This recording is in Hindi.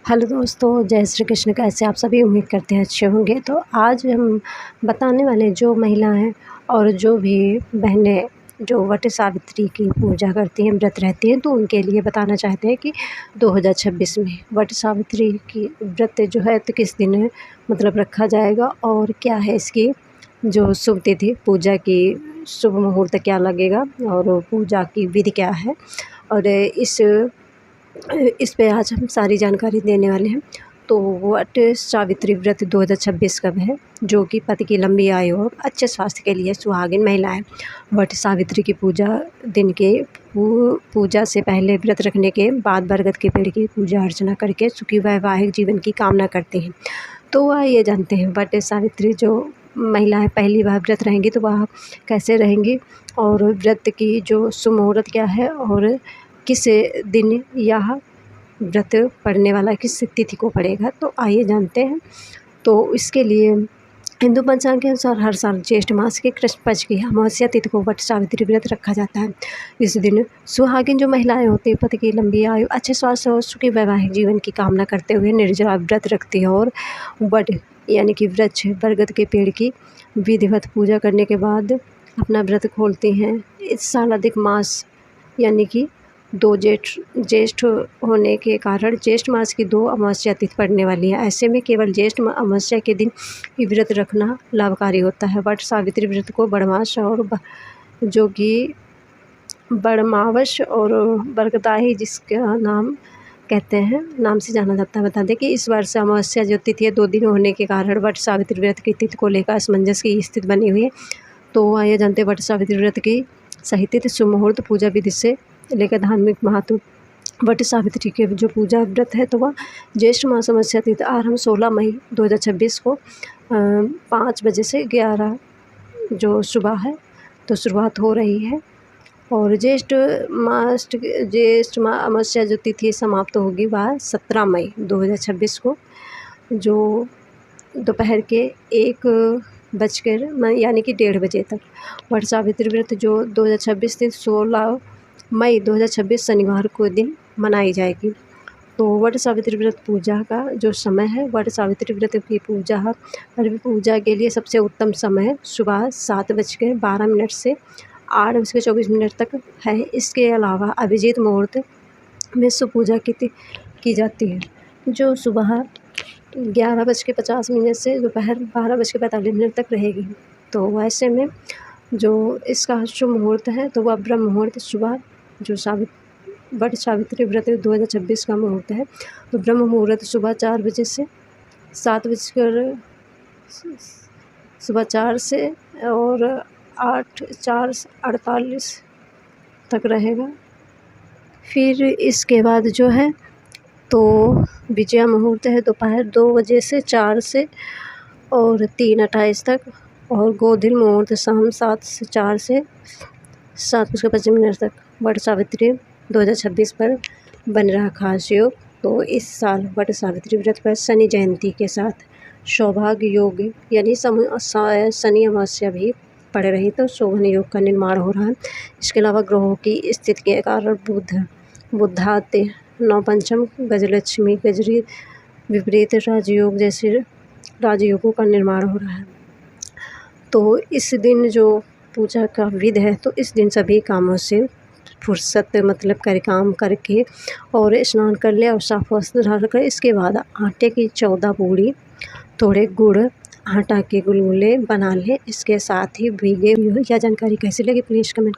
हेलो दोस्तों, जय श्री कृष्ण। कैसे आप सभी? उम्मीद करते हैं अच्छे होंगे। तो आज हम बताने वाले जो महिलाएं और जो भी बहनें जो वट सावित्री की पूजा करती हैं, व्रत रहती हैं, तो उनके लिए बताना चाहते हैं कि 2026 में वट सावित्री की व्रत जो है तो किस दिन मतलब रखा जाएगा और क्या है इसकी जो शुभ तिथि, पूजा की शुभ मुहूर्त क्या लगेगा और पूजा की विधि क्या है। और इस पे आज हम सारी जानकारी देने वाले हैं। तो वट सावित्री व्रत 2026 कब है, जो कि पति की लंबी आयु और अच्छे स्वास्थ्य के लिए सुहागिन महिलाएं वट सावित्री की पूजा दिन के पूजा से पहले व्रत रखने के बाद बरगद के पेड़ की पूजा अर्चना करके सुखी वैवाहिक जीवन की कामना करती हैं। तो वह ये जानते हैं वट सावित्री जो महिलाएं पहली बार व्रत रहेंगी तो वह कैसे रहेंगी और व्रत की जो शुभ मुहूर्त क्या है और किस दिन यह व्रत पड़ने वाला किस तिथि को पड़ेगा, तो आइए जानते हैं। तो इसके लिए हिंदू पंचांग के अनुसार हर साल ज्येष्ठ मास के कृष्ण पक्ष की अमावस्या तिथि को वट सावित्री व्रत रखा जाता है। इस दिन सुहागिन जो महिलाएं होती हैं पति की लंबी आयु, अच्छे स्वास्थ्य और सुखी वैवाहिक जीवन की कामना करते हुए निर्जला व्रत रखती है और वट यानी कि वृक्ष बरगद के पेड़ की विधिवत पूजा करने के बाद अपना व्रत खोलती हैं। इस साल अधिक मास यानी कि ज्येष्ठ होने के कारण ज्येष्ठ मास की 2 अमावस्या तिथि पड़ने वाली है। ऐसे में केवल ज्येष्ठ अमावस्या के दिन ही व्रत रखना लाभकारी होता है। वट सावित्री व्रत को बड़मास और जो कि बड़मावस और बरगदाही जिसका नाम कहते हैं नाम से जाना जाता है। बता दें कि इस वर्ष अमावस्या जो तिथि है 2 दिन होने के कारण वट सावित्री व्रत की तिथि को लेकर असमंजस की स्थिति बनी हुई है। तो आइए जानते हैं वट सावित्री व्रत की सही तिथि, शुभ मुहूर्त, पूजा विधि से लेकर धार्मिक महत्व। वट सावित्री के जो पूजा व्रत है तो वह ज्येष्ठ मास अमावस्या तिथि आरंभ 16 मई 2026 को 5 बजे से 11 जो सुबह है तो शुरुआत हो रही है और ज्येष्ठ अमावस्या जो तिथि समाप्त होगी वह 17 मई 2026 को जो दोपहर के 1 बजकर यानी कि 1:30 बजे तक। वट सावित्री व्रत जो 2026 तिथि 16 मई 2026 शनिवार को दिन मनाई जाएगी। तो वट सावित्री व्रत पूजा का जो समय है, वट सावित्री व्रत की पूजा के लिए सबसे उत्तम समय सुबह 7:12 से 8:24 तक है। इसके अलावा अभिजीत मुहूर्त में पूजा की जाती है जो सुबह 11:50 से दोपहर 12:45 तक रहेगी। तो वैसे में जो इसका शुभ मुहूर्त है तो वह ब्रह्म मुहूर्त सुबह जो वट सावित्री व्रत 2026 का मुहूर्त है तो ब्रह्म मुहूर्त सुबह 4 बजे से 4 से और 4:48 तक रहेगा। फिर इसके बाद जो है तो विजया मुहूर्त है दोपहर 2 बजे से 4 से और 3:28 तक और गोधन मुहूर्त शाम 7 से 4 से 7:25 तक। वट सावित्री 2026 पर बन रहा खास योग। तो इस साल वट सावित्री व्रत पर शनि जयंती के साथ सौभाग्य योग यानी शनि अमावस्या भी पड़ रही तो शोभन योग का निर्माण हो रहा है। इसके अलावा ग्रहों की स्थिति के कारण बुधाते नवपंचम गजलक्ष्मी गजरी विपरीत राजयोग जैसे राजयोगों का निर्माण हो रहा है। तो इस दिन जो पूजा का विधि है तो इस दिन सभी कामों से फुर्सत मतलब काम करके और स्नान कर ले और साफ वस्त्र धारण कर इसके बाद आटे की 14 पूड़ी, थोड़े गुड़, आटा के गुलगुले बना ले। इसके साथ ही भीगे। यह जानकारी कैसी लगी प्लीज़ कमेंट